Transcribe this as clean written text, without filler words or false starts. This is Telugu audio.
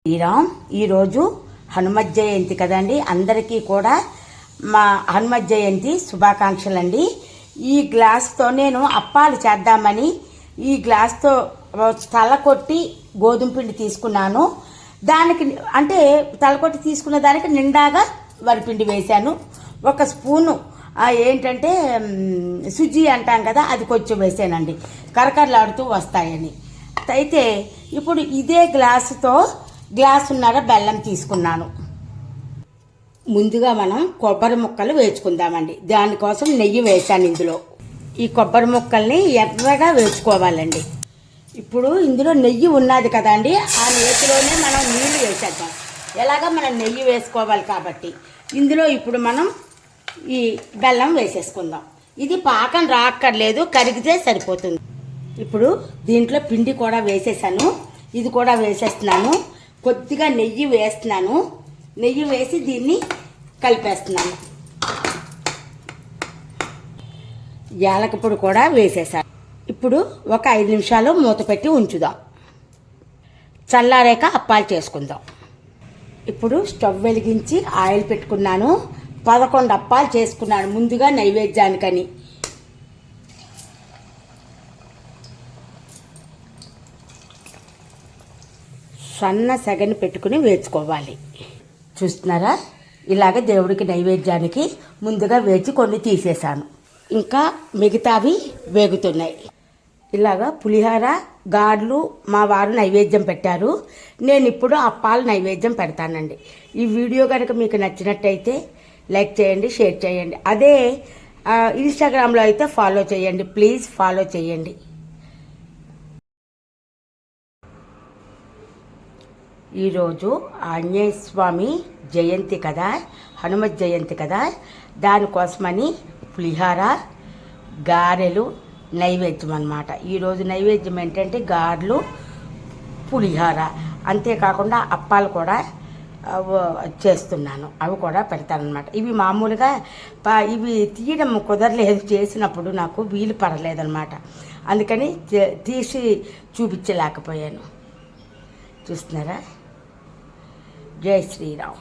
శ్రీరామ్. ఈరోజు హనుమత్ జయంతి కదండి. అందరికీ కూడా మా హనుమత్ జయంతి శుభాకాంక్షలు అండి. ఈ గ్లాస్తో నేను అప్పాలు చేద్దామని ఈ గ్లాస్తో తలకొట్టి గోధుమ పిండి తీసుకున్నాను. దానికి అంటే తలకొట్టి తీసుకున్న దానికి నిండాగా వరిపిండి వేశాను. ఒక స్పూను ఏంటంటే సుజీ అంటాం కదా, అది కొంచెం వేసానండి, కరకరలాడుతూ వస్తాయని. అయితే ఇప్పుడు ఇదే గ్లాసున్నర బెల్లం తీసుకున్నాను. ముందుగా మనం కొబ్బరి ముక్కలు వేసుకుందామండి. దానికోసం నెయ్యి వేసాను ఇందులో. ఈ కొబ్బరి ముక్కల్ని ఎర్రగా వేసుకోవాలండి. ఇప్పుడు ఇందులో నెయ్యి ఉన్నది కదండి, ఆ నెయ్యిలోనే మనం నీళ్లు వేసేద్దాం. ఎలాగా మనం నెయ్యి వేసుకోవాలి కాబట్టి ఇందులో ఇప్పుడు మనం ఈ బెల్లం వేసేసుకుందాం. ఇది పాకం రాక్కర్లేదు, కరిగితే సరిపోతుంది. ఇప్పుడు దీంట్లో పిండి కూడా వేసేసాను, ఇది కూడా వేసేస్తున్నాను. కొద్దిగా నెయ్యి వేస్తున్నాను. నెయ్యి వేసి దీన్ని కలిపేస్తున్నాను. యాలక పొడి కూడా వేసేసాను. ఇప్పుడు ఒక 5 నిమిషాలు మూత పెట్టి ఉంచుదాం. చల్లారాక అప్పాలు చేసుకుందాం. ఇప్పుడు స్టవ్ వెలిగించి ఆయిల్ పెట్టుకున్నాను. 11 అప్పాలు చేసుకున్నాను ముందుగా నైవేద్యానికని. సన్న సెగని పెట్టుకుని వేసుకోవాలి. చూస్తున్నారా, ఇలాగ దేవుడికి నైవేద్యానికి ముందుగా వేచి కొన్ని తీసేశాను. ఇంకా మిగతావి వేగుతున్నాయి. ఇలాగా పులిహోర గారెలు మా వారు నైవేద్యం పెట్టారు. నేను ఇప్పుడు అప్పాలు నైవేద్యం పెడతానండి. ఈ వీడియో కనుక మీకు నచ్చినట్టయితే లైక్ చేయండి, షేర్ చేయండి. అదే ఇన్స్టాగ్రామ్లో అయితే ఫాలో చేయండి, ప్లీజ్ ఫాలో చేయండి. ఈరోజు ఆంజనేయ స్వామి జయంతి కదా, హనుమత్ జయంతి కదా, దానికోసమని పులిహోర గారెలు నైవేద్యం అన్నమాట. ఈరోజు నైవేద్యం ఏంటంటే గారెలు పులిహోర, అంతేకాకుండా అప్పాలు కూడా చేస్తున్నాను, అవి కూడా పెడతానమాట. ఇవి మామూలుగా ఇవి తీయడం కుదరలేదు, చేసినప్పుడు నాకు వీలు పడలేదన్నమాట. అందుకని తీసి చూపించలేకపోయాను. చూస్తున్నారా. జై శ్రీరామ్.